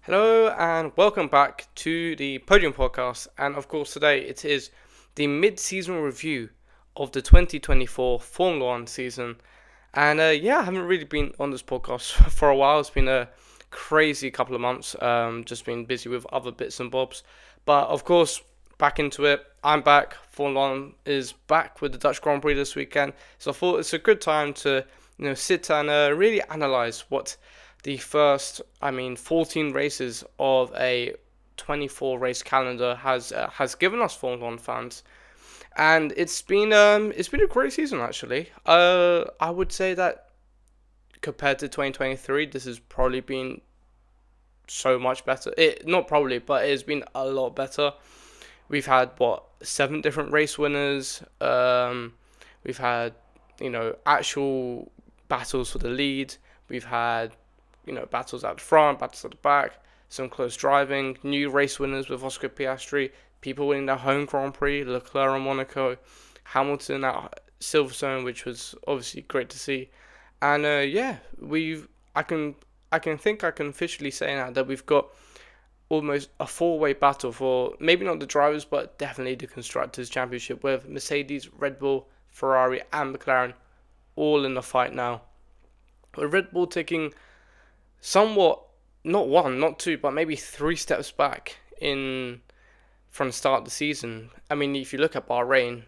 Hello and welcome back to the Podium Podcast. And of course, today it is the mid-season review of the 2024 Formula One season. And I haven't really been on this podcast for a while. It's been a crazy couple of months. Just been busy with other bits and bobs. But of course, back into it. I'm back. Formula One is back with the Dutch Grand Prix this weekend. So I thought it's a good time to sit and really analyze what the first, 14 races of a 24 race calendar has given us Formula One fans, and it's been a great season actually. I would say that compared to 2023, this has probably been so much better. It not probably, but it has been a lot better. We've had seven different race winners. We've had actual battles for the lead. We've had battles at the front, battles at the back, some close driving, new race winners with Oscar Piastri, people winning their home Grand Prix, Leclerc and Monaco, Hamilton at Silverstone, which was obviously great to see. And I can officially say now that we've got almost a four-way battle for maybe not the drivers, but definitely the constructors' championship with Mercedes, Red Bull, Ferrari, and McLaren all in the fight now. With Red Bull taking somewhat, not one, not two, but maybe three steps back in from the start of the season. I mean, if you look at Bahrain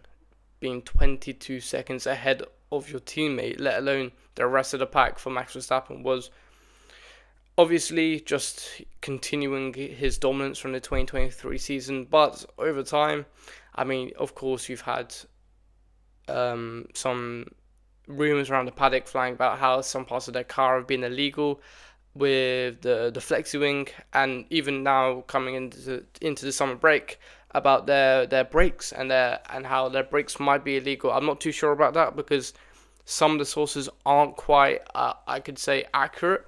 being 22 seconds ahead of your teammate, let alone the rest of the pack for Max Verstappen, was obviously just continuing his dominance from the 2023 season. But over time, I mean, of course, you've had some rumours around the paddock flying about how some parts of their car have been illegal with the flexi wing, and even now coming into the summer break about their brakes and how their brakes might be illegal. I'm not too sure about that because some of the sources aren't quite I could say accurate,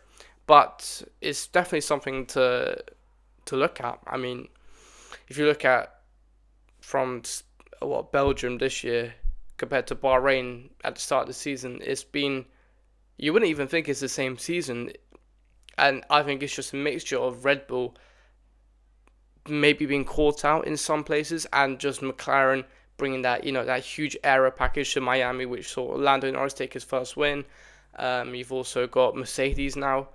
but it's definitely something to look at. I mean, if you look at from Belgium this year compared to Bahrain at the start of the season, it's been, you wouldn't even think it's the same season. And I think it's just a mixture of Red Bull maybe being caught out in some places and just McLaren bringing that huge aero package to Miami, which saw Lando Norris take his first win. You've also got Mercedes now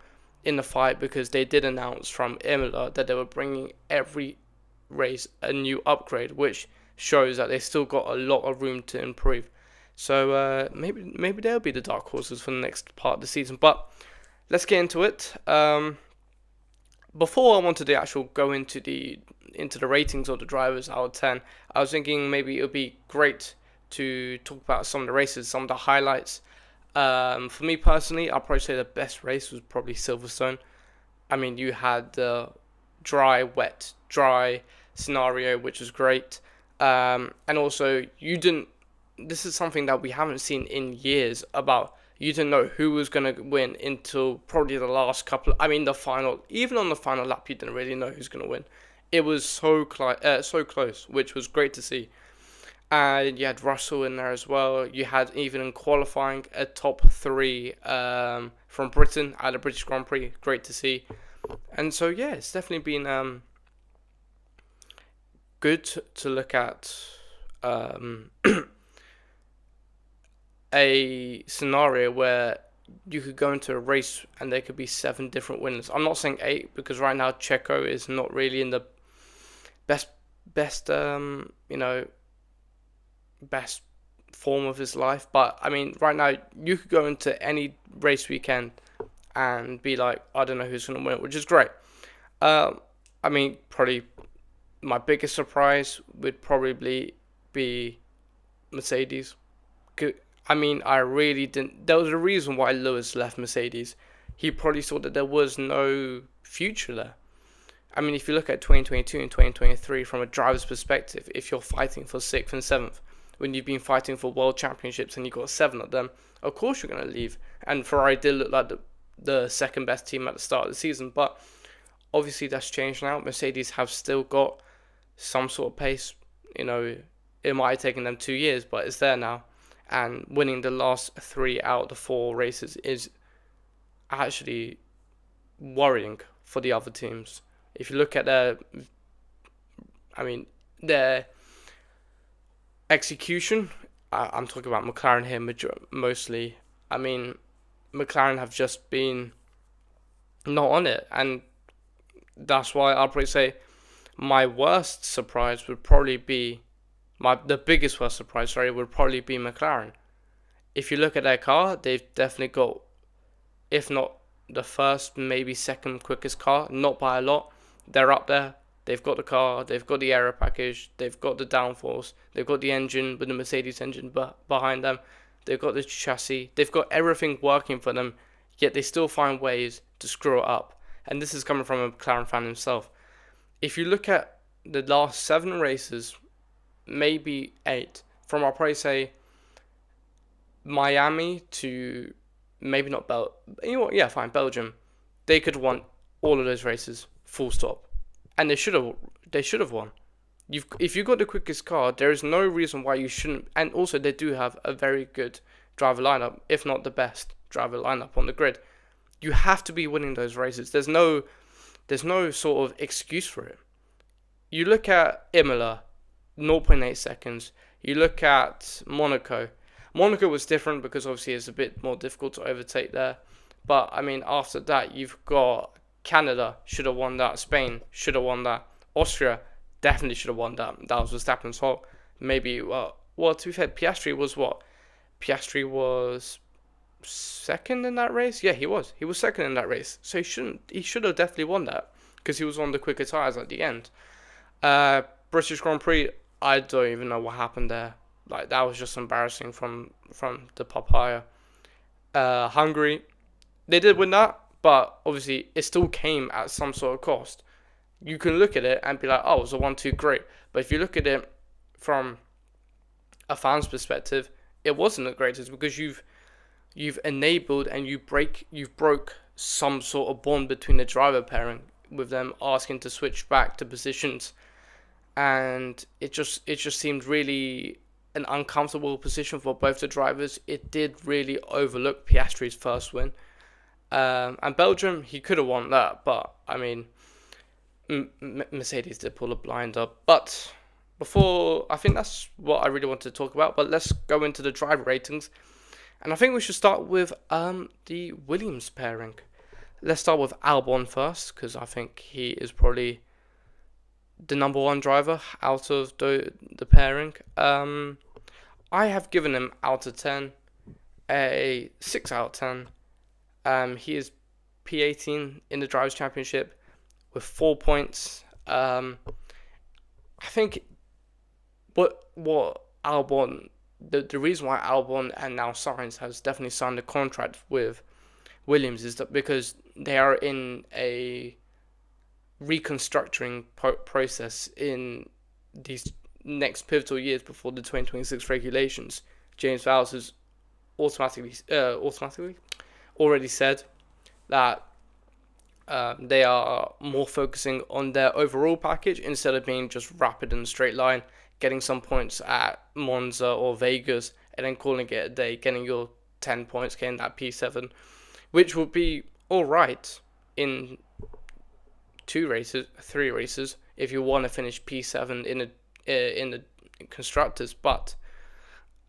in the fight because they did announce from Imola that they were bringing every race a new upgrade, which shows that they still got a lot of room to improve. So maybe they'll be the dark horses for the next part of the season. But let's get into it. Before I wanted to actually go into the ratings of the drivers out of 10, I was thinking maybe it would be great to talk about some of the races, some of the highlights. For me personally, I'll probably say the best race was probably Silverstone. I mean, you had the dry, wet, dry scenario, which was great. And also, this is something that we haven't seen in years about. You didn't know who was going to win until probably the last the final, even on the final lap, you didn't really know who's going to win. It was so close, which was great to see. And you had Russell in there as well. You had, even in qualifying, a top three from Britain at the British Grand Prix. Great to see. And so, yeah, it's definitely been good to look at a scenario where you could go into a race and there could be 7 different winners. I'm not saying 8 because right now Checo is not really in the best best form of his life. But I mean, right now you could go into any race weekend and be like, I don't know who's going to win, which is great. Probably my biggest surprise would probably be Mercedes. I really didn't. There was a reason why Lewis left Mercedes. He probably saw that there was no future there. I mean, if you look at 2022 and 2023 from a driver's perspective, if you're fighting for 6th and 7th, when you've been fighting for world championships and you got 7 of them, of course you're going to leave. And Ferrari did look like the second best team at the start of the season, but obviously that's changed now. Mercedes have still got some sort of pace. It might have taken them 2 years, but it's there now. And winning the last 3 out of the 4 races is actually worrying for the other teams. If you look at their execution, I'm talking about McLaren here mostly. I mean, McLaren have just been not on it, and that's why I'll probably say my worst surprise would probably be the biggest worst surprise. Sorry, would probably be McLaren. If you look at their car, they've definitely got, if not the first, maybe second quickest car, not by a lot. They're up there. They've got the car, they've got the aero package, they've got the downforce, they've got the engine with the Mercedes engine behind them, they've got the chassis, they've got everything working for them, yet they still find ways to screw it up. And this is coming from a McLaren fan himself. If you look at the last 7 races, maybe 8, from I'll probably say Miami to maybe not Belgium, they could have won all of those races, full stop. And they should have won. If you got the quickest car, there is no reason why you shouldn't. And also, they do have a very good driver lineup, if not the best driver lineup on the grid. You have to be winning those races. There's no sort of excuse for it. You look at Imola, 0.8 seconds. You look at Monaco. Monaco was different because obviously it's a bit more difficult to overtake there. But I mean, after that, you've got Canada, should have won that. Spain should have won that. Austria definitely should have won that. That was Verstappen's fault. Maybe, well, to be fair, Piastri was what? Piastri was second in that race? Yeah, he was. He was second in that race. So he should have definitely won that because he was on the quicker tyres at the end. British Grand Prix, I don't even know what happened there. Like, that was just embarrassing from the Papaya. Hungary, they did win that, but obviously it still came at some sort of cost. You can look at it and be like, oh, it was a 1-2, great. But if you look at it from a fan's perspective, it wasn't the greatest because you've enabled and you've broke some sort of bond between the driver pairing with them asking to switch back to positions, and it just seemed really an uncomfortable position for both the drivers. It did really overlook Piastri's first win. And Belgium, he could have won that, but I mean, Mercedes did pull a blinder. But I think that's what I really wanted to talk about. But let's go into the driver ratings, and I think we should start with the Williams pairing. Let's start with Albon first, because I think he is probably the number 1 driver out of the pairing. I have given him out of 10 a 6 out of 10. He is P18 in the Drivers' Championship with 4 points. I think what Albon, the reason why Albon and now Sainz has definitely signed a contract with Williams is that because they are in a reconstructing process in these next pivotal years before the 2026 regulations. James Vowles has automatically already said that they are more focusing on their overall package instead of being just rapid and straight line, getting some points at Monza or Vegas and then calling it a day, getting your 10 points, getting that P7, which would be alright in 3 races if you want to finish P7 in the constructors. But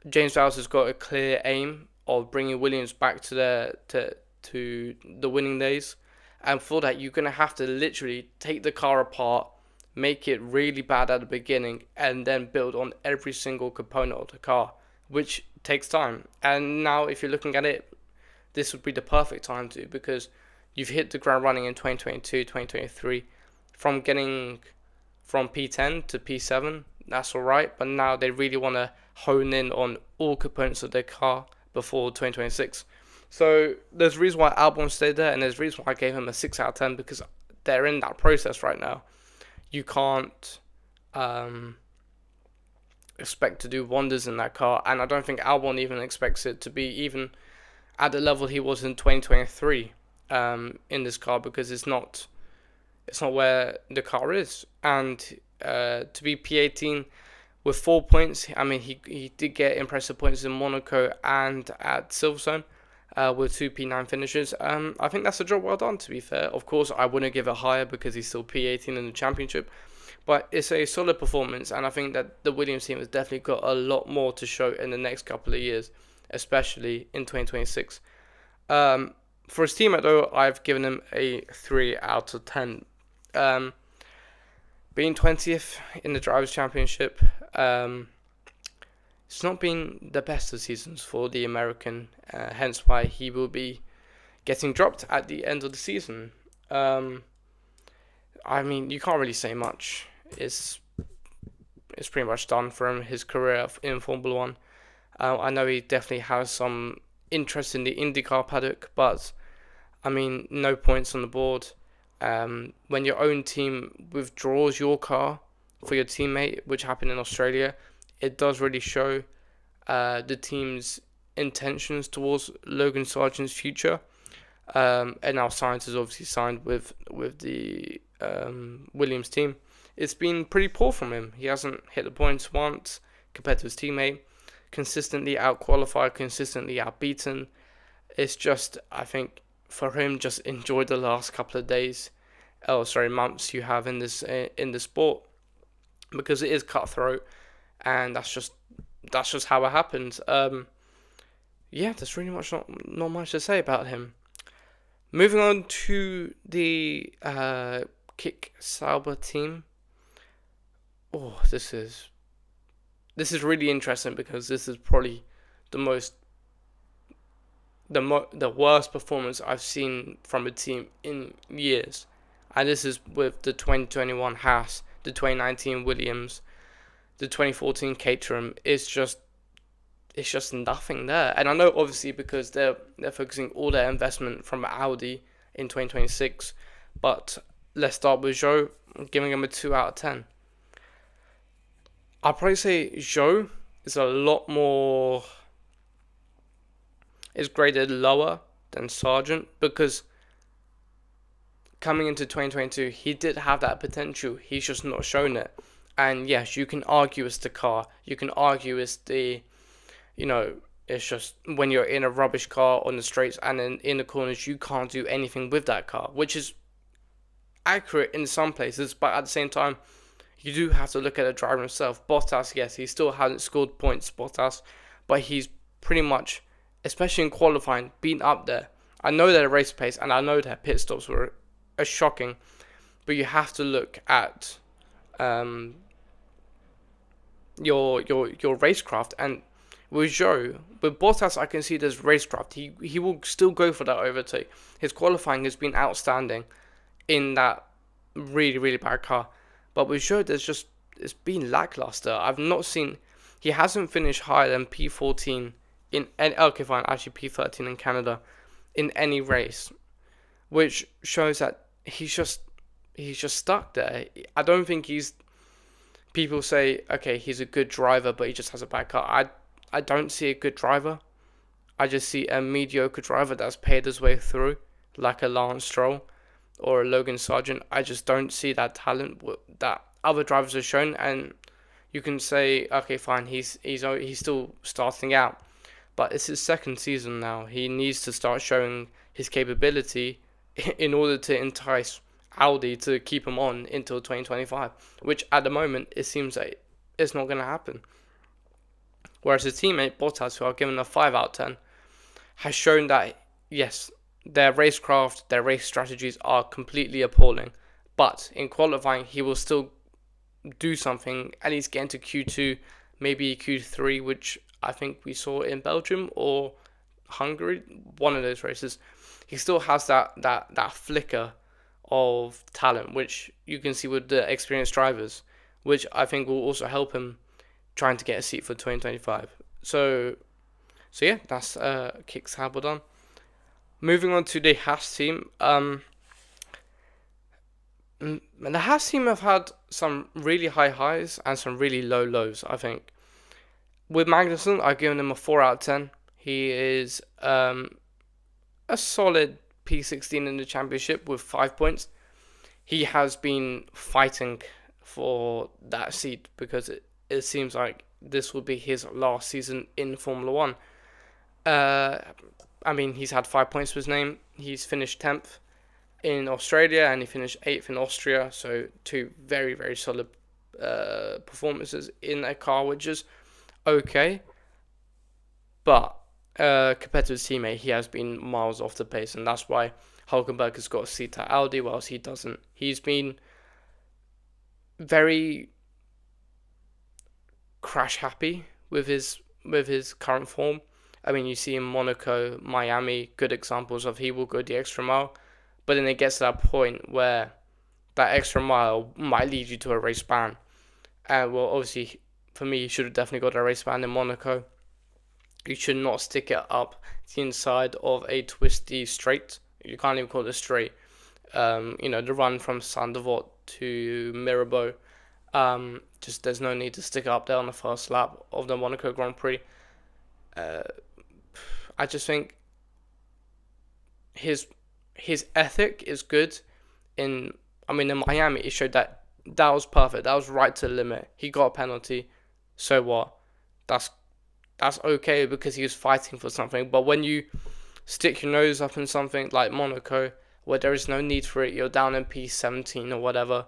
James Vowles has got a clear aim of bringing Williams back to the winning days, and for that you're gonna have to literally take the car apart, make it really bad at the beginning, and then build on every single component of the car, which takes time. And now, if you're looking at it, this would be the perfect time to, because you've hit the ground running in 2022, 2023, from getting from P10 to P7. That's all right, but now they really want to hone in on all components of their car before 2026. So there's a reason why Albon stayed there, and there's a reason why I gave him a 6 out of 10, because they're in that process right now. You can't expect to do wonders in that car, and I don't think Albon even expects it to be even at the level he was in 2023 in this car, because it's not where the car is. And to be P18 with 4 points, I mean, he did get impressive points in Monaco and at Silverstone, with two P9 finishes. I think that's a job well done, to be fair. Of course, I wouldn't give it higher because he's still P18 in the championship, but it's a solid performance, and I think that the Williams team has definitely got a lot more to show in the next couple of years, especially in 2026. For his teammate, though, I've given him a 3 out of 10. Being 20th in the Drivers' Championship, it's not been the best of seasons for the American, hence why he will be getting dropped at the end of the season. I mean, you can't really say much. It's pretty much done for him, his career in Formula One. I know he definitely has some interest in the IndyCar paddock, but I mean, no points on the board. When your own team withdraws your car for your teammate, which happened in Australia, it does really show the team's intentions towards Logan Sargent's future. And now Sainz is obviously signed with the Williams team. It's been pretty poor from him. He hasn't hit the points once compared to his teammate. Consistently out-qualified, consistently outbeaten. It's just, I think, for him, just enjoy the last couple of days, months you have in the sport, because it is cutthroat, and that's just how it happens. Yeah, there's really not much to say about him. Moving on to the Kick Sauber team. Oh, this is really interesting because this is probably the worst performance I've seen from a team in years. And this is with the 2021 Haas, the 2019 Williams, the 2014 Caterham. It's just nothing there. And I know obviously because they're focusing all their investment from Audi in 2026. But let's start with Zhou, giving him a 2 out of 10. I'll probably say Zhou is a lot more, is graded lower than Sargent, because coming into 2022, he did have that potential. He's just not shown it. And yes, you can argue it's the car. You can argue it's the, it's just when you're in a rubbish car on the straights and in the corners, you can't do anything with that car, which is accurate in some places, but at the same time, you do have to look at the driver himself. Bottas, yes, he still hasn't scored points, Bottas, but he's pretty much, especially in qualifying, been up there. I know their race pace and I know their pit stops were shocking, but you have to look at your racecraft. And with Bottas, I can see there's racecraft. He will still go for that overtake. His qualifying has been outstanding in that really, really bad car. But with Zhou, it's been lackluster. I've not seen, he hasn't finished higher than P14 in any, okay fine, actually P13 in Canada in any race, which shows that he's just stuck there. I don't think people say, okay, he's a good driver, but he just has a bad car. I don't see a good driver. I just see a mediocre driver that's paid his way through, like a Lance Stroll or a Logan Sargent. I just don't see that talent that other drivers have shown. And you can say, okay, fine, he's still starting out, but it's his second season now. He needs to start showing his capability in order to entice Audi to keep him on until 2025, which at the moment it seems like it's not going to happen. Whereas his teammate Bottas, who I've given a 5 out of 10, has shown that yes, their racecraft, their race strategies are completely appalling, but in qualifying he will still do something, and he's getting to Q2, maybe Q3, which I think we saw in Belgium or Hungary, one of those races. He still has that flicker of talent, which you can see with the experienced drivers, which I think will also help him trying to get a seat for 2025. So yeah, that's Kick Sauber done. Moving on to the Haas team. And the Haas team have had some really high highs and some really low lows, I think. With Magnussen, I've given him a 4 out of 10. He is a solid P16 in the championship with 5 points. He has been fighting for that seat because it seems like this will be his last season in Formula One. I mean, he's had 5 points to his name. He's finished 10th in Australia and he finished 8th in Austria. So two very, very solid performances in a car, which is okay. But compared to his teammate, he has been miles off the pace, and that's why Hulkenberg has got a seat at Audi, whilst he doesn't. He's been very crash happy with his current form. I mean, you see in Monaco, Miami, good examples of he will go the extra mile, but then it gets to that point where that extra mile might lead you to a race ban. And well, obviously, for me, he should have definitely got a race ban in Monaco. You should not stick it up the inside of a twisty straight. You can't even call it a straight. The run from Sandevort to Mirabeau. Just there's no need to stick up there on the first lap of the Monaco Grand Prix. I just think his ethic is good. In Miami, it showed that was perfect. That was right to the limit. He got a penalty. So what? That's okay because he was fighting for something. But when you stick your nose up in something like Monaco, where there is no need for it, you're down in P17 or whatever,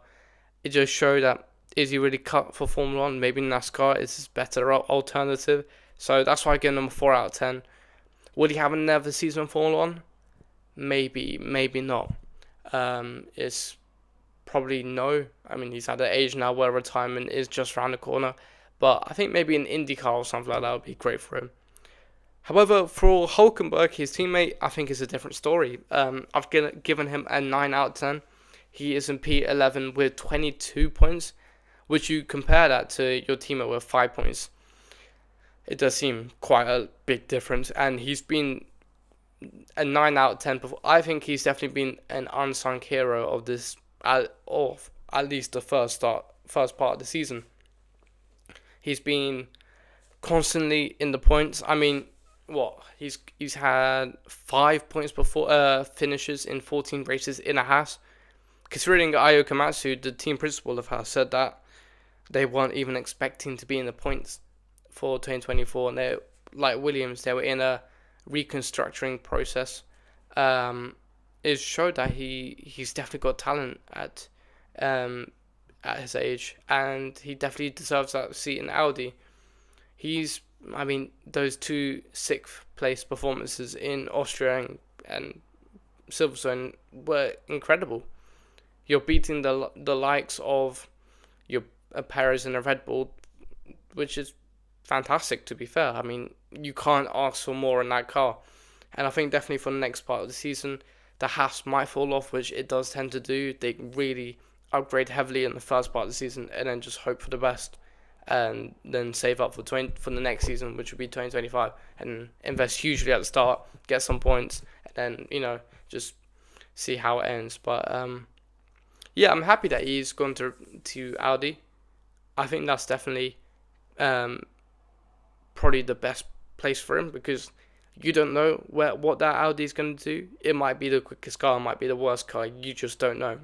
it just showed that is he really cut for Formula 1? Maybe NASCAR is his better alternative. So that's why I give him a 4 out of 10. Would he have another season in Formula 1? Maybe, maybe not. It's probably no. I mean, he's at an age now where retirement is just around the corner. But I think maybe an IndyCar or something like that would be great for him. However, for Hulkenberg, his teammate, I think is a different story. I've given him a 9 out of 10. He is in P11 with 22 points, which you compare that to your teammate with 5 points. It does seem quite a big difference, and he's been a 9 out of 10. I think he's definitely been an unsung hero of this, of at least the first part of the season. He's been constantly in the points. I mean, he's had 5 points before finishes in 14 races in a Haas. Considering Ayo Komatsu, the team principal of Haas, said that they weren't even expecting to be in the points for 2024, and they, like Williams, they were in a reconstructing process. It showed that he's definitely got talent at his age, and he definitely deserves that seat in Audi. Those two sixth place performances in Austria and Silverstone were incredible. You're beating the likes of your Perez and a Red Bull, which is fantastic, to be fair. I mean, you can't ask for more in that car. And I think definitely for the next part of the season, the Haas might fall off, which it does tend to do. They really upgrade heavily in the first part of the season and then just hope for the best, and then save up for the next season, which would be 2025, and invest hugely at the start, get some points, and then just see how it ends. But I'm happy that he's gone to Audi. I think that's definitely probably the best place for him, because you don't know what that Audi is going to do. It might be the quickest car, it might be the worst car. You just don't know.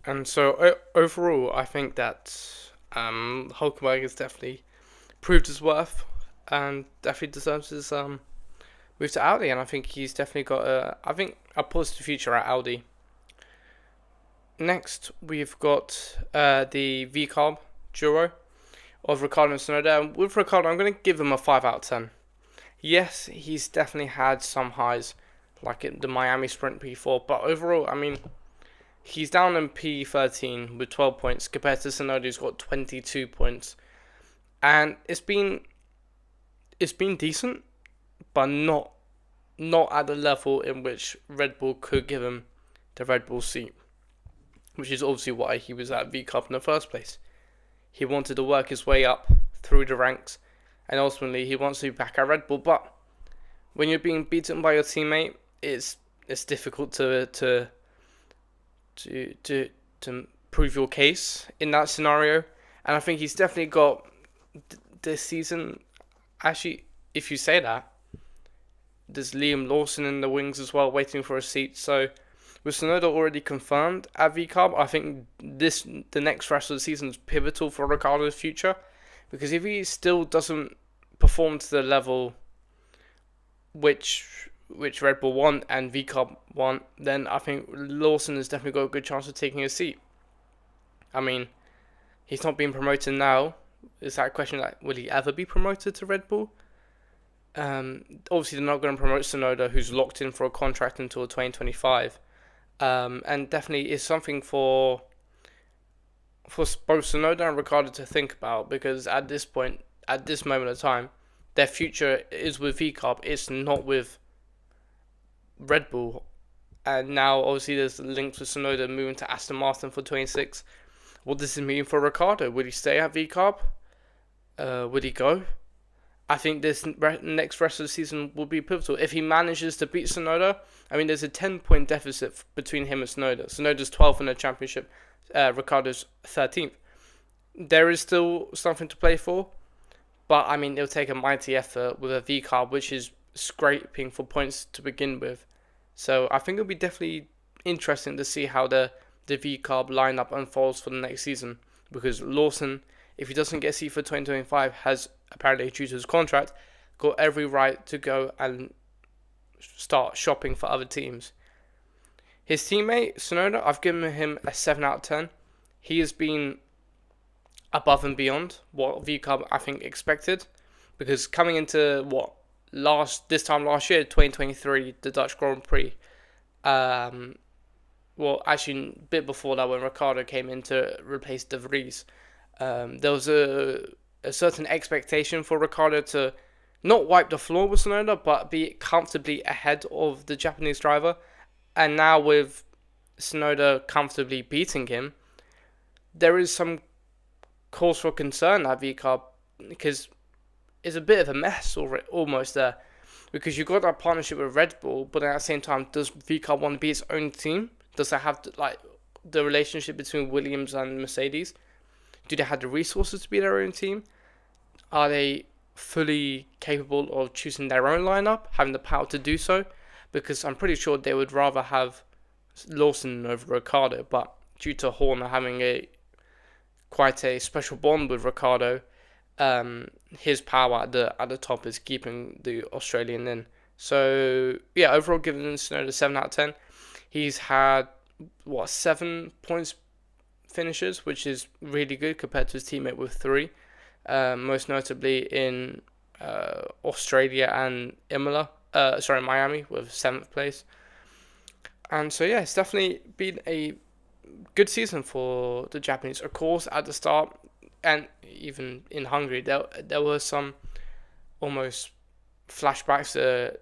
And so overall, I think that Hulkenberg has definitely proved his worth and definitely deserves his move to Audi. And I think he's definitely got a positive future at Audi. Next, we've got the V-Carb duo of Ricciardo and Tsunoda. And with Ricciardo, I'm going to give him a 5 out of 10. Yes, he's definitely had some highs, like in the Miami Sprint P4, but overall, I mean, he's down in P13 with 12 points compared to Tsunoda, who's got 22 points. And it's been decent, but not at the level in which Red Bull could give him the Red Bull seat, which is obviously why he was at V-Cup in the first place. He wanted to work his way up through the ranks, and ultimately he wants to be back at Red Bull. But when you're being beaten by your teammate, it's difficult to prove your case in that scenario. And I think he's definitely got this season. Actually, if you say that, there's Liam Lawson in the wings as well, waiting for a seat. So with Tsunoda already confirmed at V-Carb, I think the next rest of the season is pivotal for Ricciardo's future, because if he still doesn't perform to the level which Red Bull want and VCARB want, then I think Lawson has definitely got a good chance of taking a seat. I mean, he's not being promoted now. Is that a question, like, will he ever be promoted to Red Bull? Obviously, they're not going to promote Tsunoda, who's locked in for a contract until 2025. And definitely is something for both Tsunoda and Ricciardo to think about, because at this point, at this moment of time, their future is with VCARB. It's not with Red Bull. And now, obviously, there's links with Tsunoda moving to Aston Martin for 26. What does it mean for Ricciardo? Would he stay at VCARB? Would he go? I think this next rest of the season will be pivotal. If he manages to beat Tsunoda, I mean, there's a 10-point deficit between him and Tsunoda. Tsunoda's 12th in the championship, Ricciardo's 13th. There is still something to play for, but I mean, it'll take a mighty effort with a VCARB, which is scraping for points to begin with. So I think it'll be definitely interesting to see how the VCARB lineup unfolds for the next season, because Lawson, if he doesn't get a seat for 2025, has apparently, due to his contract, got every right to go and start shopping for other teams. His teammate, Tsunoda, I've given him a 7 out of 10. He has been above and beyond what VCARB, I think, expected, because coming into this time last year, 2023, the Dutch Grand Prix, actually a bit before that, when Ricciardo came in to replace De Vries, there was a certain expectation for Ricciardo to not wipe the floor with Tsunoda, but be comfortably ahead of the Japanese driver. And now with Tsunoda comfortably beating him, there is some cause for concern at VCARB, because it's a bit of a mess almost there. Because you've got that partnership with Red Bull, but at the same time, does VCARB want to be its own team? Does it have the relationship between Williams and Mercedes? Do they have the resources to be their own team? Are they fully capable of choosing their own lineup, having the power to do so? Because I'm pretty sure they would rather have Lawson over Ricciardo, but due to Horner having quite a special bond with Ricciardo, his power at the top is keeping the Australian in. So yeah, overall giving Tsunoda 7 out of 10. He's had 7 points finishes, which is really good compared to his teammate with 3, most notably in Australia and Miami with 7th place. And so yeah, it's definitely been a good season for the Japanese. Of course, at the start, and even in Hungary, there were some almost flashbacks to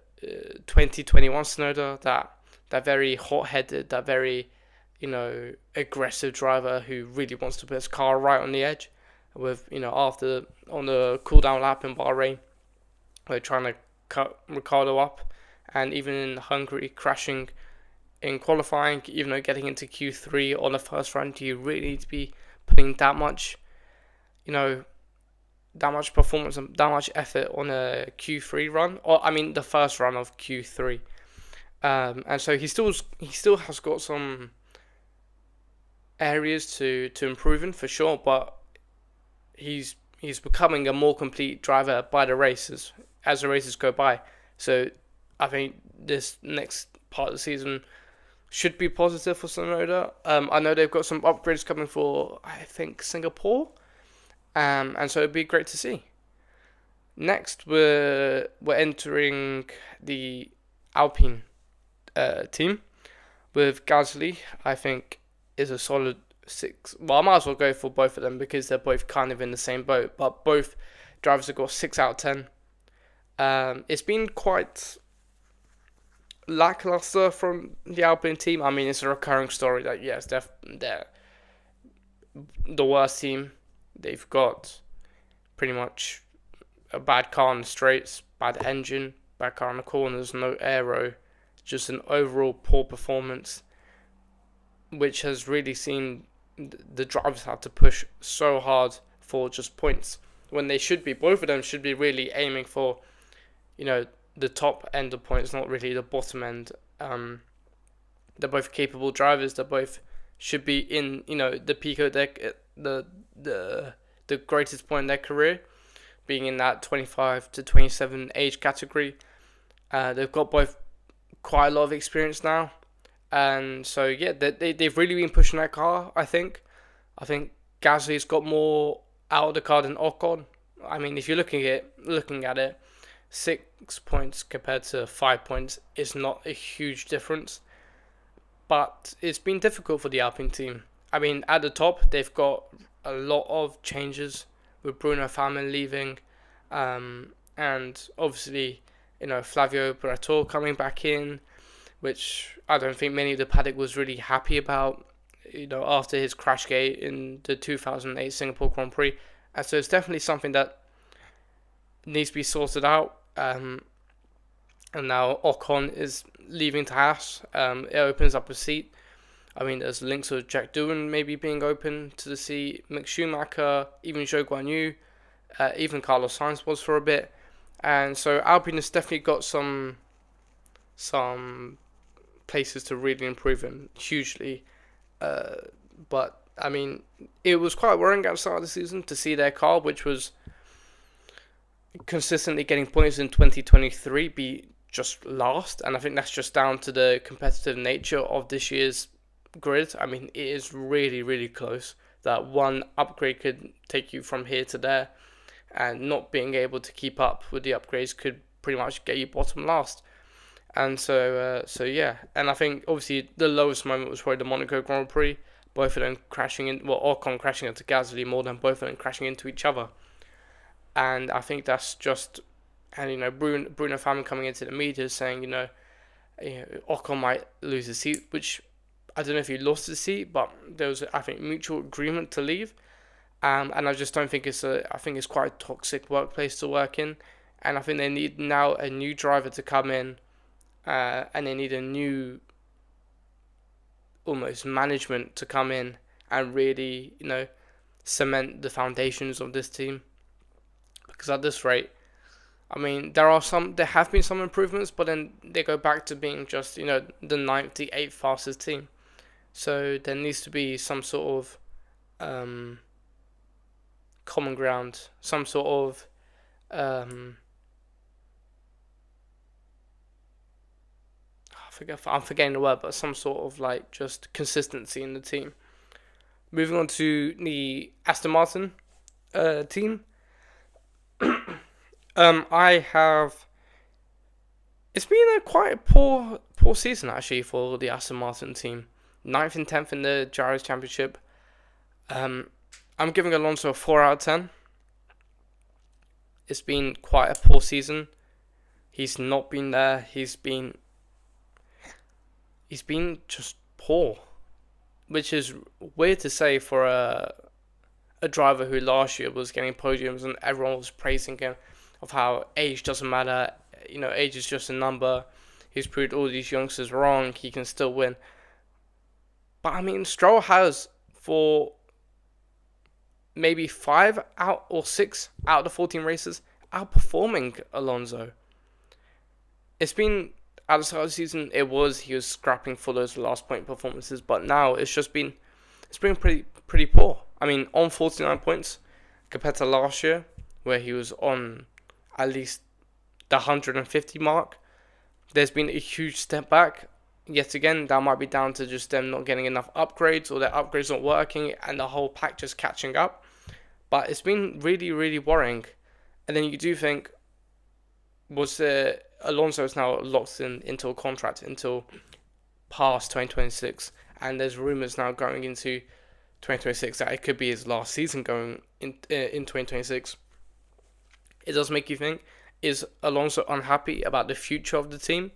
2021 Tsunoda, that very hot-headed, that very aggressive driver who really wants to put his car right on the edge. With after on the cool-down lap in Bahrain, they're trying to cut Ricciardo up, and even in Hungary, crashing in qualifying, even though getting into Q3 on the first run, do you really need to be putting that much performance and that much effort on a Q3 run? Or I mean, the first run of Q3. And so he still has got some areas to improve in for sure, but he's becoming a more complete driver by the races as the races go by. So I think this next part of the season should be positive for Tsunoda. I know they've got some upgrades coming for, I think, Singapore, and so it'd be great to see. Next, we're entering the Alpine team with Gasly. I think is a solid 6. Well, I might as well go for both of them because they're both kind of in the same boat. But both drivers have got 6 out of 10. It's been quite lackluster from the Alpine team. I mean, it's a recurring story that yes, they're the worst team. They've got pretty much a bad car on the straights, bad engine, bad car on the corners, no aero, just an overall poor performance, which has really seen the drivers have to push so hard for just points when they should be. Both of them should be really aiming for, the top end of points, not really the bottom end. They're both capable drivers. They both should be in, the peak of the greatest point in their career, being in that 25 to 27 age category. They've got both quite a lot of experience now, and so yeah, they've really been pushing that car. I think Gasly's got more out of the car than Ocon. I mean, if you're looking at it, 6 points compared to 5 points is not a huge difference, but it's been difficult for the Alpine team. I mean, at the top, they've got a lot of changes with Bruno Famin leaving, and obviously, Flavio Briatore coming back in, which I don't think many of the paddock was really happy about, after his crash gate in the 2008 Singapore Grand Prix. And so it's definitely something that needs to be sorted out. And now Ocon is leaving to Haas. It opens up a seat. I mean, there's links with Jack Doohan maybe being open to the seat, Mick Schumacher, even Zhou Guanyu, even Carlos Sainz was for a bit. And so Alpine has definitely got some places to really improve in hugely. But, I mean, it was quite worrying at the start of the season to see their car, which was consistently getting points in 2023, be just last. And I think that's just down to the competitive nature of this year's grid. I mean, it is really, really close. That one upgrade could take you from here to there, and not being able to keep up with the upgrades could pretty much get you bottom last. And so yeah. And I think obviously the lowest moment was probably the Monaco Grand Prix. Both of them Ocon crashing into Gasly more than both of them crashing into each other. And I think that's just, and Bruno Famin coming into the media saying, Ocon might lose his seat, which I don't know if he lost his seat, but there was, I think, mutual agreement to leave. And I just don't think I think it's quite a toxic workplace to work in. And I think they need now a new driver to come in, and they need a new, almost management to come in and really, cement the foundations of this team. Because at this rate, I mean, there have been some improvements, but then they go back to being just, the 98th fastest team. So there needs to be some sort of common ground, some sort of I'm forgetting the word, but some sort of just consistency in the team. Moving on to the Aston Martin team. It's been a quite poor season actually for the Aston Martin team. 9th and 10th in the Gyros Championship. I'm giving Alonso a 4 out of 10. It's been quite a poor season. He's not been there. He's been just poor, which is weird to say for a driver who last year was getting podiums and everyone was praising him of how age doesn't matter. Age is just a number. He's proved all these youngsters wrong. He can still win. But I mean, Stroll has, for maybe 5 out or 6 out of the 14 races, outperforming Alonso. It's been, at the start of the season, he was scrapping for those last point performances, but now it's been pretty poor. I mean, on 49 points compared to last year, where he was on at least the 150 mark, there's been a huge step back. Yet again, that might be down to just them not getting enough upgrades, or their upgrades not working, and the whole pack just catching up. But it's been really, really worrying. And then you do think, Alonso is now locked into a contract until past 2026, and there's rumours now going into 2026 that it could be his last season going in 2026. It does make you think, is Alonso unhappy about the future of the team?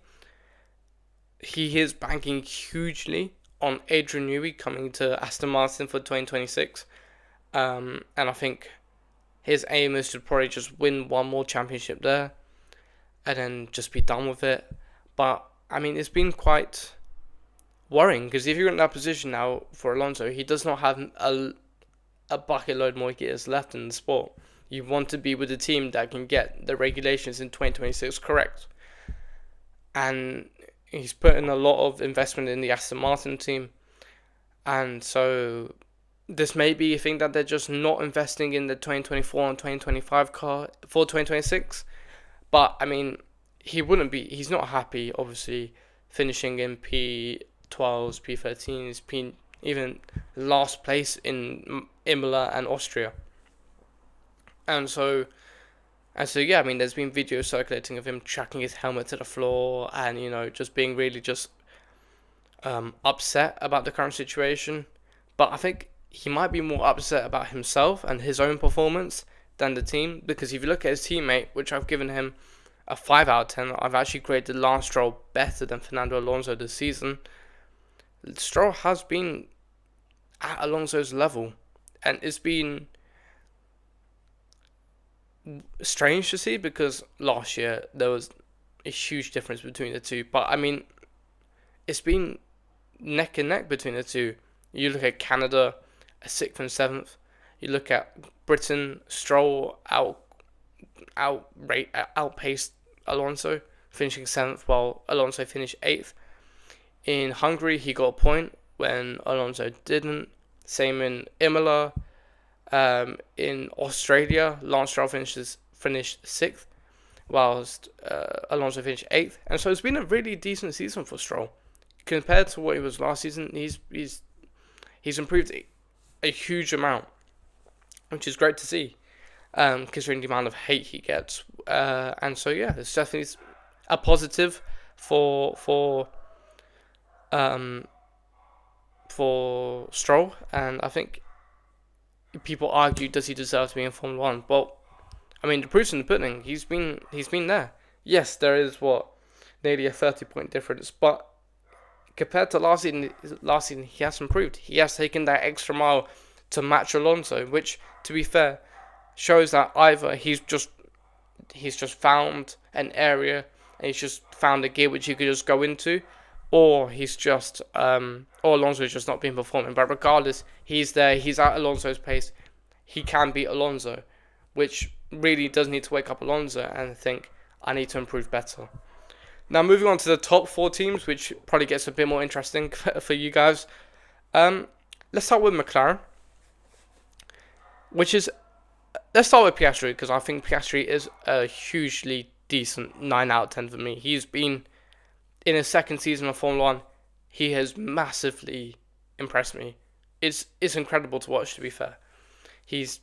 He is banking hugely on Adrian Newey coming to Aston Martin for 2026. And I think his aim is to probably just win one more championship there and then just be done with it. But, I mean, it's been quite worrying, because if you're in that position now for Alonso, he does not have a bucket load more years left in the sport. You want to be with a team that can get the regulations in 2026 correct. And he's put in a lot of investment in the Aston Martin team. And so this may be a thing that they're just not investing in the 2024 and 2025 car for 2026. But, I mean, he's not happy, obviously, finishing in P12s, P13s, even last place in Imola and Austria. And so yeah, I mean, there's been videos circulating of him tracking his helmet to the floor and, just being really just upset about the current situation. But I think he might be more upset about himself and his own performance than the team, because if you look at his teammate, which I've given him a 5 out of 10, I've actually graded Lance Stroll better than Fernando Alonso this season. Stroll has been at Alonso's level, and it's been strange to see because last year there was a huge difference between the two. But I mean, it's been neck and neck between the two. You look at Canada, a 6th and 7th. You look at Britain, Stroll outpaced Alonso, finishing 7th while Alonso finished 8th. In Hungary, he got a point when Alonso didn't. Same in Imola. In Australia, Lance Stroll finished 6th, whilst Alonso finished 8th. And so it's been a really decent season for Stroll. Compared to what he was last season, he's improved a huge amount, which is great to see, considering the amount of hate he gets. And so yeah, it's definitely a positive for Stroll. And I think people argue, does he deserve to be in Formula One? Well, I mean, the proof's in the pudding. He's been there. Yes, there is nearly a 30-point difference, but compared to last season, he has improved. He has taken that extra mile to match Alonso, which, to be fair, shows that either he's just found an area and he's just found a gear which he could just go into, or or Alonso is just not been performing. But regardless, he's there. He's at Alonso's pace. He can beat Alonso, which really does need to wake up Alonso and think, I need to improve better. Now, moving on to the top 4 teams, which probably gets a bit more interesting for you guys. Let's start with McLaren, let's start with Piastri, because I think Piastri is a hugely decent 9 out of 10 for me. He's been, in his second season of Formula 1, he has massively impressed me. It's incredible to watch, to be fair. He's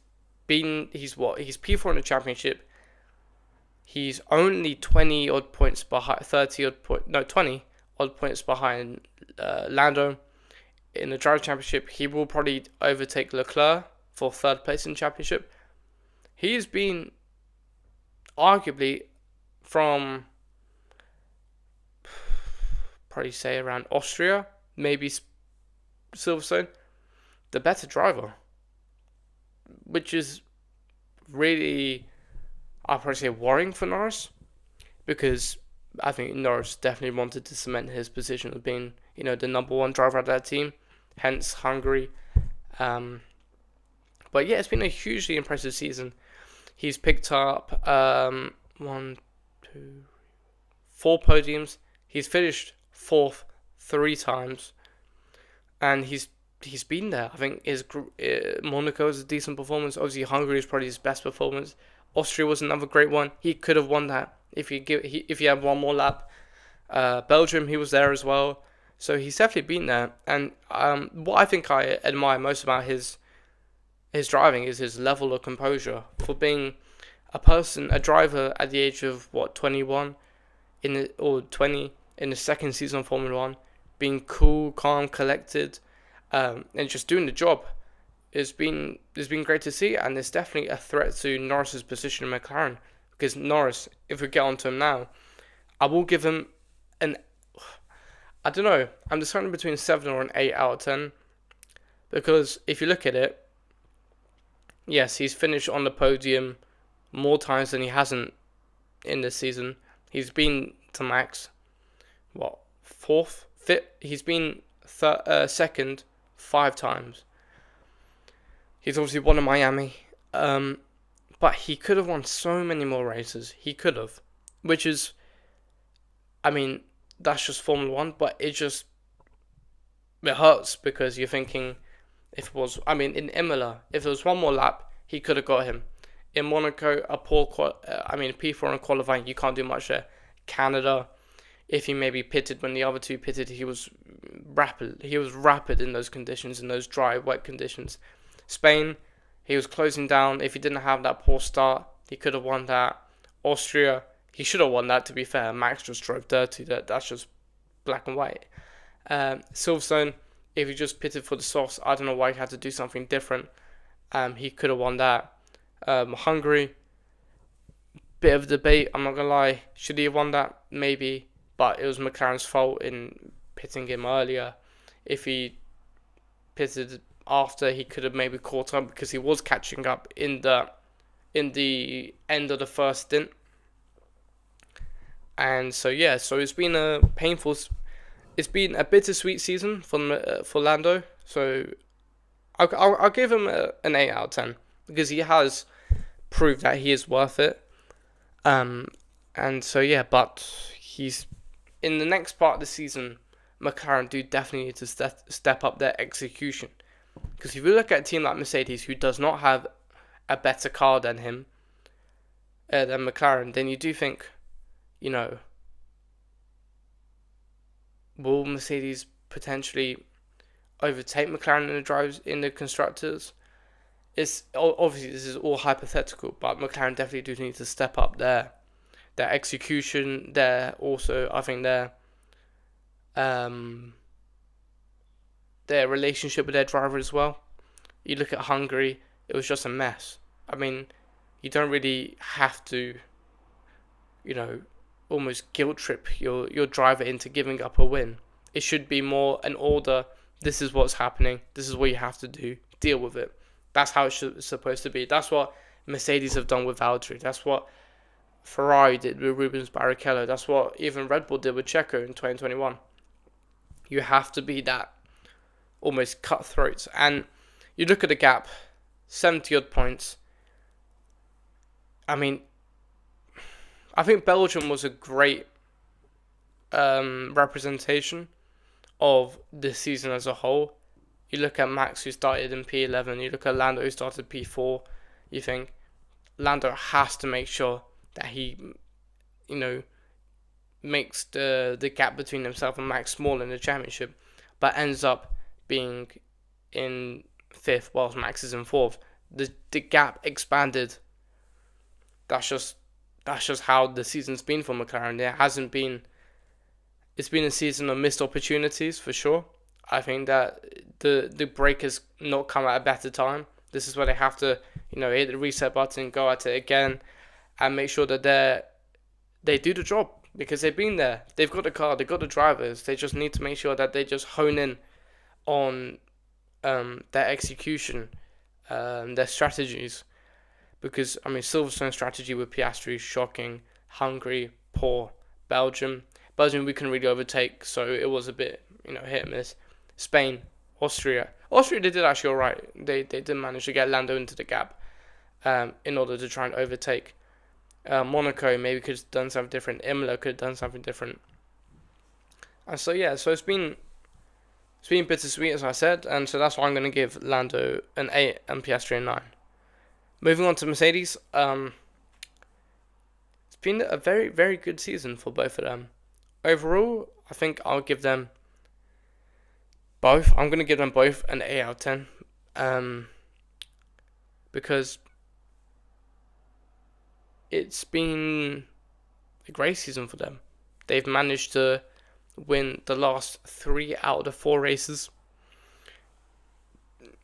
P4 in the championship. He's only 20 odd points behind Lando in the Driver Championship. He will probably overtake Leclerc for 3rd place in the championship. He's been arguably from probably say around Austria, maybe Silverstone, the better driver, which is really, I'll probably say, worrying for Norris, because I think Norris definitely wanted to cement his position of being, the number 1 driver of that team, hence Hungary. But yeah, it's been a hugely impressive season. He's picked up 4 podiums. He's finished 4th 3 times, and he's been there. I think Monaco is a decent performance. Obviously, Hungary is probably his best performance. Austria was another great one. He could have won that if he had one more lap. Belgium, he was there as well. So he's definitely been there. And what I think I admire most about his driving is his level of composure. For being a driver at the age of 21 or 20 in the second season of Formula 1, being cool, calm, collected, and just doing the job. It's been great to see, and it's definitely a threat to Norris's position in McLaren, because Norris, if we get onto him now, I will give him I don't know, I'm deciding between 7 or an 8 out of 10, because if you look at it, yes, he's finished on the podium more times than he hasn't in this season. He's been to Max, 4th, 5th, he's been second 5 times. He's obviously won in Miami, but he could have won so many more races. He could have, which is, I mean, that's just Formula 1, but it hurts, because you're thinking, in Imola, if there was one more lap, he could have got him. In Monaco, P4 in qualifying, you can't do much there. Canada, if he maybe pitted when the other two pitted, he was rapid. He was rapid in those conditions, in those dry, wet conditions. Spain, he was closing down. If he didn't have that poor start, he could have won that. Austria, he should have won that, to be fair. Max just drove dirty. That's just black and white. Silverstone, if he just pitted for the softs, I don't know why he had to do something different. He could have won that. Hungary, bit of debate, I'm not going to lie. Should he have won that? Maybe. But it was McLaren's fault in pitting him earlier. If he pitted after, he could have maybe caught up because he was catching up in the end of the first stint. And so yeah, so it's been a bittersweet season for Lando. So I'll give him an 8 out of 10 because he has proved that he is worth it. And so yeah, but he's in the next part of the season. McLaren do definitely need to step up their execution, because if you look at a team like Mercedes, who does not have a better car than McLaren, then you do think, will Mercedes potentially overtake McLaren in the constructors? It's obviously, this is all hypothetical, but McLaren definitely do need to step up their execution. I think their relationship with their driver as well. You look at Hungary, it was just a mess. I mean, you don't really have to, almost guilt trip your driver into giving up a win. It should be more an order. This is what's happening. This is what you have to do. Deal with it. That's how it's supposed to be. That's what Mercedes have done with Valtteri. That's what Ferrari did with Rubens Barrichello. That's what even Red Bull did with Checo in 2021. You have to be that almost cutthroat. And you look at the gap, 70 odd points. I mean, I think Belgium was a great representation of this season as a whole. You look at Max, who started in P11. You look at Lando, who started P4. You think Lando has to make sure that he, makes the gap between himself and Max small in the championship, but ends up being in 5th whilst Max is in 4th. The gap expanded. That's just how the season's been for McLaren. It's been a season of missed opportunities for sure. I think that the break has not come at a better time. This is where they have to, hit the reset button, go at it again, and make sure that they do the job, because they've been there. They've got the car, they've got the drivers. They just need to make sure that they just hone in on their execution, their strategies. Because, Silverstone's strategy with Piastri is shocking. Hungary, poor. Belgium, we couldn't really overtake, so it was a bit, hit and miss. Spain, Austria, they did actually all right. They did manage to get Lando into the gap in order to try and overtake. Monaco maybe could have done something different. Imola could have done something different. And so yeah, it's been bittersweet, as I said, and so that's why I'm going to give Lando an 8 and Piastri a 9. Moving on to Mercedes, it's been a very, very good season for both of them. Overall, I think I'll give them both. I'm going to give them both an 8 out of 10. Because it's been a great season for them. They've managed to win the last 3 out of the 4 races,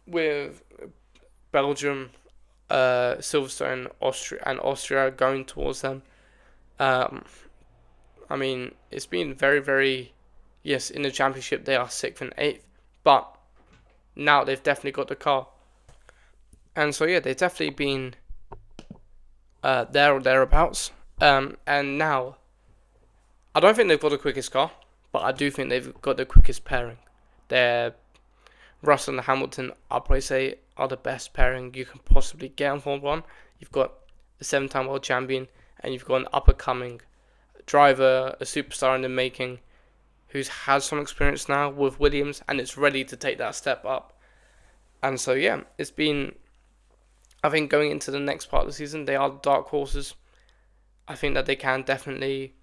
with Belgium, Silverstone, Austria going towards them. It's been very, very... Yes, in the championship they are 6th and 8th, but now they've definitely got the car. And so yeah, they've definitely been there or thereabouts. And now, I don't think they've got the quickest car, but I do think they've got the quickest pairing. Russell and Hamilton, I'll probably say, are the best pairing you can possibly get in Formula 1. You've got a 7-time world champion, and you've got an up-and-coming driver, a superstar in the making, who's had some experience now with Williams, and is ready to take that step up. And so, yeah, it's been... I think going into the next part of the season, they are dark horses. I think that they can definitely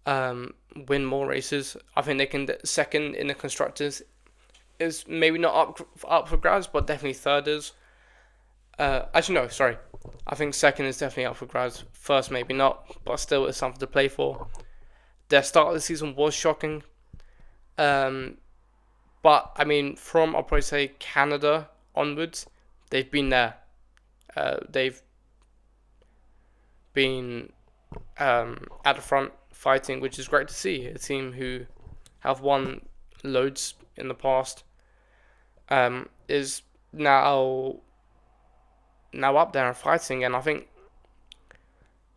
win more races. I think they can second in the constructors is maybe not up for grabs, but definitely third is. Actually, no, sorry. I think second is definitely up for grabs. First, maybe not, but still, it's something to play for. Their start of the season was shocking. Um, but I mean, from I'll probably say Canada onwards, they've been there. They've been at the front fighting, which is great to see. A team who have won loads in the past is now up there and fighting. And I think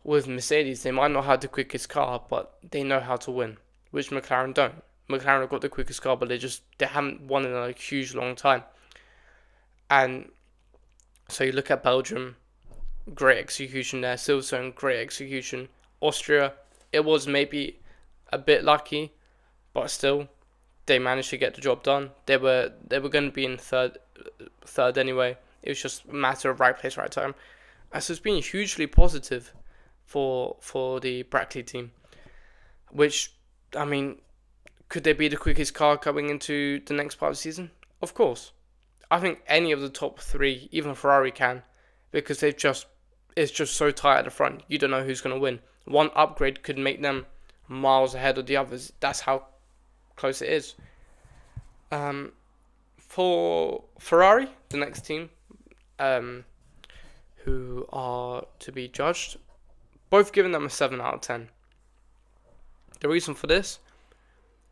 with Mercedes, they might not have the quickest car, but they know how to win, which McLaren don't. McLaren have got the quickest car, but they haven't won in a huge long time. And so you look at Belgium, great execution there. Silverstone, great execution. Austria, it was maybe a bit lucky, but still, they managed to get the job done. They were going to be in third anyway. It was just a matter of right place, right time. And so it's been hugely positive for the Brackley team. Which, I mean, could they be the quickest car coming into the next part of the season? Of course. I think any of the top three, even Ferrari can, because it's just so tight at the front. You don't know who's going to win. One upgrade could make them miles ahead of the others. That's how close it is. For Ferrari, the next team, who are to be judged, both giving them a 7 out of 10. The reason for this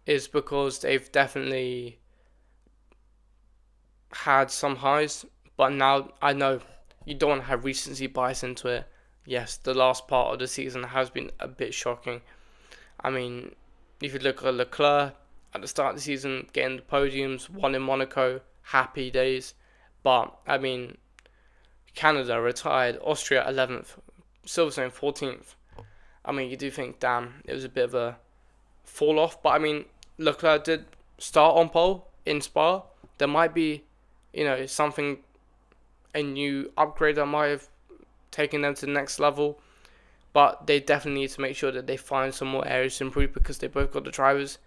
is because they've definitely had some highs, but now I know you don't want to have recency bias into it. Yes, the last part of the season has been a bit shocking. I mean, if you look at Leclerc at the start of the season, getting the podiums, won in Monaco, happy days. But, I mean, Canada retired, Austria 11th, Silverstone 14th. I mean, you do think, damn, it was a bit of a fall off. But, I mean, Leclerc did start on pole in Spa. There might be, something, a new upgrade that might have taken them to the next level. But they definitely need to make sure that they find some more areas to improve, because they both got the drivers.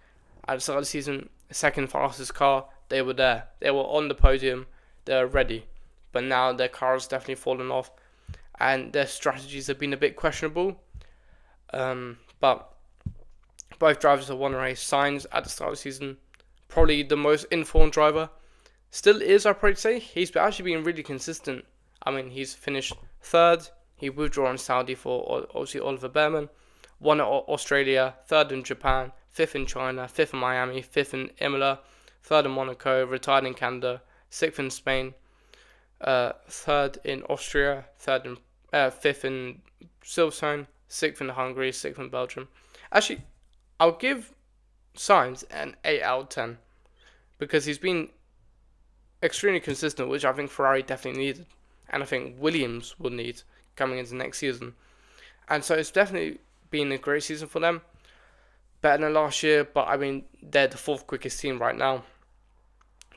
At the start of the season, second fastest car, they were there. They were on the podium. They were ready. But now their car has definitely fallen off, and their strategies have been a bit questionable. But both drivers have won a race. Sainz at the start of the season, probably the most informed driver. Still is, I'd probably say. He's actually been really consistent. I mean, he's finished third. He withdrew on Saudi for, obviously, Oliver Behrman. Won at Australia, third in Japan, fifth in China, fifth in Miami, fifth in Imola, third in Monaco, retired in Canada, sixth in Spain, third in Austria, fifth in Silverstone, sixth in Hungary, sixth in Belgium. Actually, I'll give Sainz an 8 out of 10, because he's been extremely consistent, which I think Ferrari definitely needed, and I think Williams will need coming into next season. And so it's definitely been a great season for them. Better than last year, but I mean, they're the fourth quickest team right now.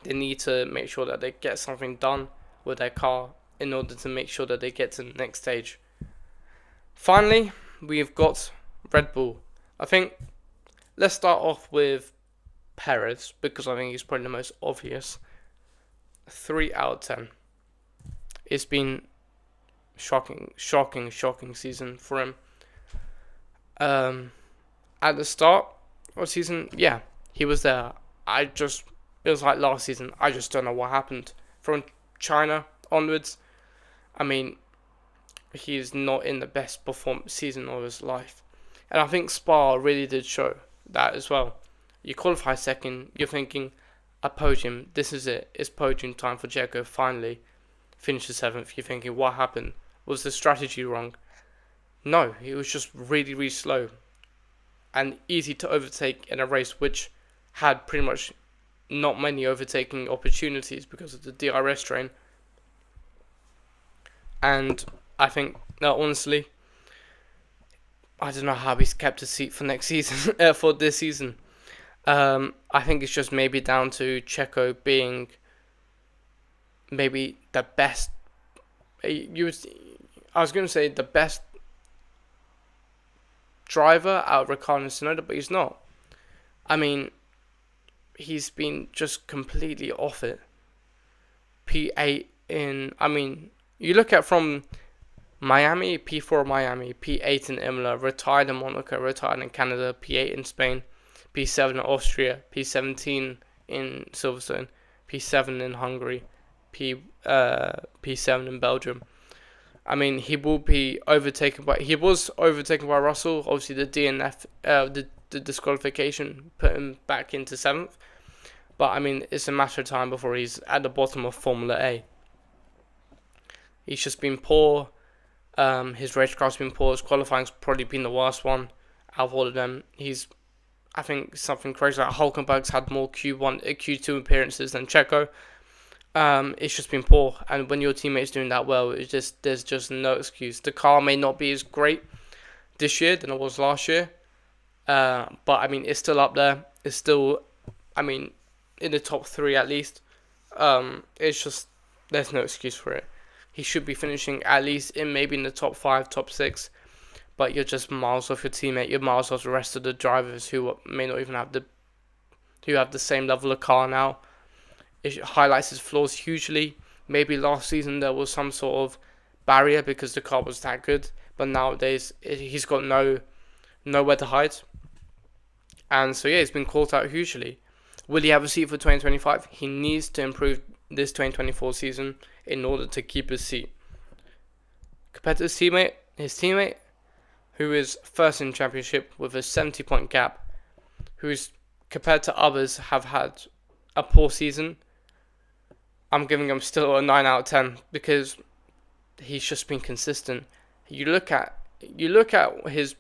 They need to make sure that they get something done with their car in order to make sure that they get to the next stage. Finally, we've got Red Bull. I think let's start off with Perez, because I think he's probably the most obvious. 3 out of 10. It's been shocking season for him. At the start of the season, yeah, he was there. It was like last season. I just don't know what happened. From China onwards, I mean, he's not in the best performance season of his life. And I think Spa really did show that as well. You qualify second, you're thinking, a podium, this is it. It's podium time for Checo, finally. Finishes 7th, you're thinking, what happened? Was the strategy wrong? No, he was just really, really slow and easy to overtake in a race which had pretty much not many overtaking opportunities because of the DRS train. And I think, no, honestly, I don't know how he's kept his seat for next season, for this season. I think it's just maybe down to Checo being maybe the best. I was going to say the best driver out of Ricciardo and Tsunoda, but he's not. I mean, he's been just completely off it. P8 in, I mean, you look at from Miami, P4 Miami, P8 in Imola, retired in Monaco, retired in Canada, P8 in Spain, P7 in Austria, P17 in Silverstone, P7 in Hungary, P7 in Belgium. I mean, he was overtaken by Russell. Obviously, the DNF, the disqualification put him back into 7th. But I mean, it's a matter of time before he's at the bottom of Formula A. He's just been poor. His racecraft's been poor. His qualifying's probably been the worst one out of all of them. I think something crazy like Hulkenberg's had more Q2 appearances than Checo. It's just been poor, and when your teammate's doing that well, there's just no excuse. The car may not be as great this year than it was last year, but I mean it's still up there. It's still, I mean, in the top 3 at least. It's just there's no excuse for it. He should be finishing at least maybe in the top 5, top 6, but you're just miles off your teammate. You're miles off the rest of the drivers who may not even have the same level of car now. It highlights his flaws hugely. Maybe last season there was some sort of barrier because the car was that good, but nowadays he's got nowhere to hide. And so yeah, he's been caught out hugely. Will he have a seat for 2025? He needs to improve this 2024 season in order to keep his seat. Compared to his teammate, who is first in the championship with a 70-point gap, who's compared to others have had a poor season, I'm giving him still a 9 out of 10 because he's just been consistent. You look at his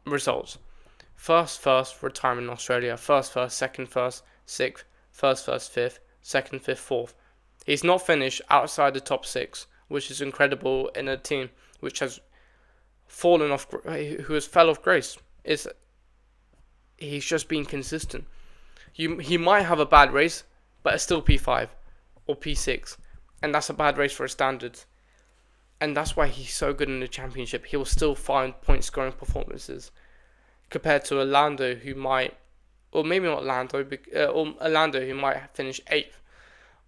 results. First, retirement in Australia. First, second, sixth, first, fifth, second, fifth, fourth. He's not finished outside the top 6, which is incredible in a team which has fell off grace. He's just been consistent. He might have a bad race, but it's still P5 or P6, and that's a bad race for his standards. And that's why he's so good in the championship. He will still find point scoring performances compared to Lando, who might, or maybe not Lando, or Lando who might finish 8th,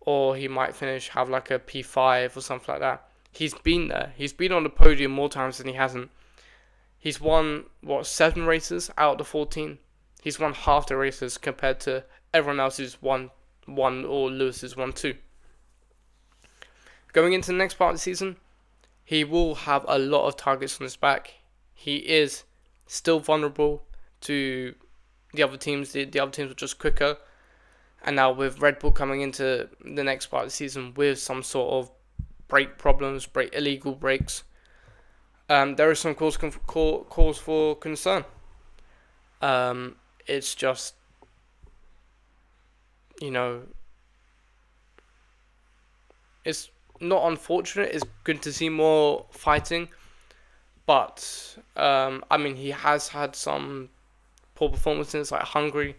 or he might have like a P5 or something like that. He's been there. He's been on the podium more times than he hasn't. He's won 7 races out of the 14. He's won half the races compared to everyone else who's won 1 or Lewis has won 2. Going into the next part of the season, he will have a lot of targets on his back. He is still vulnerable to the other teams. The other teams were just quicker. And now with Red Bull coming into the next part of the season with some sort of brake problems, illegal brakes, there is some cause for concern. It's just, it's not unfortunate. It's good to see more fighting, but I mean, he has had some poor performances like Hungary,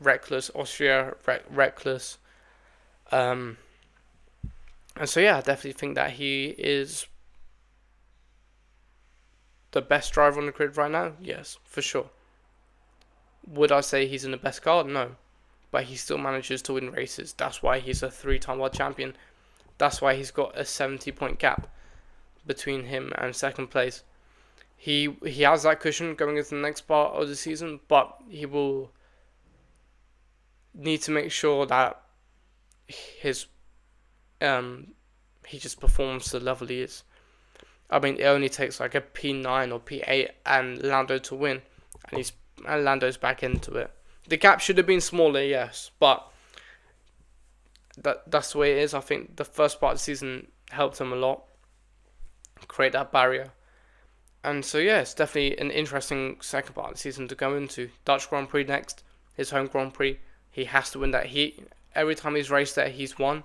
reckless, Austria, reckless, and so yeah, I definitely think that he is the best driver on the grid right now. Yes, for sure. Would I say he's in the best car? No, but he still manages to win races. That's why he's a 3-time world champion. That's why he's got a 70-point gap between him and second place. He has that cushion going into the next part of the season, but he will need to make sure that he just performs to the level he is. I mean, it only takes like a P9 or P8 and Lando to win, and Lando's back into it. The gap should have been smaller, yes, but that's the way it is. I think the first part of the season helped him a lot, create that barrier. And so yeah, it's definitely an interesting second part of the season to go into. Dutch Grand Prix next, his home Grand Prix. He has to win that. Every time he's raced there, he's won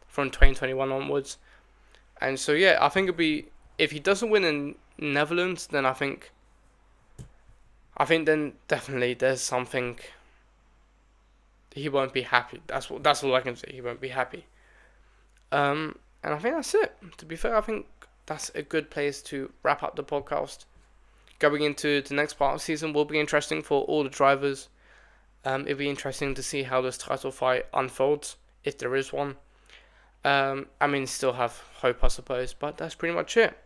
from 2021 onwards. And so yeah, I think it'd be, if he doesn't win in Netherlands, then I think then definitely there's something. He won't be happy. That's all I can say. He won't be happy. And I think that's it. To be fair, I think that's a good place to wrap up the podcast. going into the next part of the season will be interesting for all the drivers. It'll be interesting to see how this title fight unfolds, if there is one. Still have hope, I suppose, but that's pretty much it.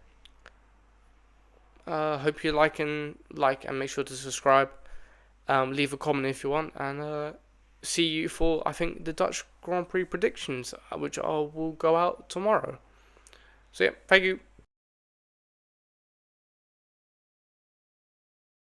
Hope you like and make sure to subscribe. Leave a comment if you want, and see you for, I think, the Dutch Grand Prix predictions, which will go out tomorrow. So yeah, thank you.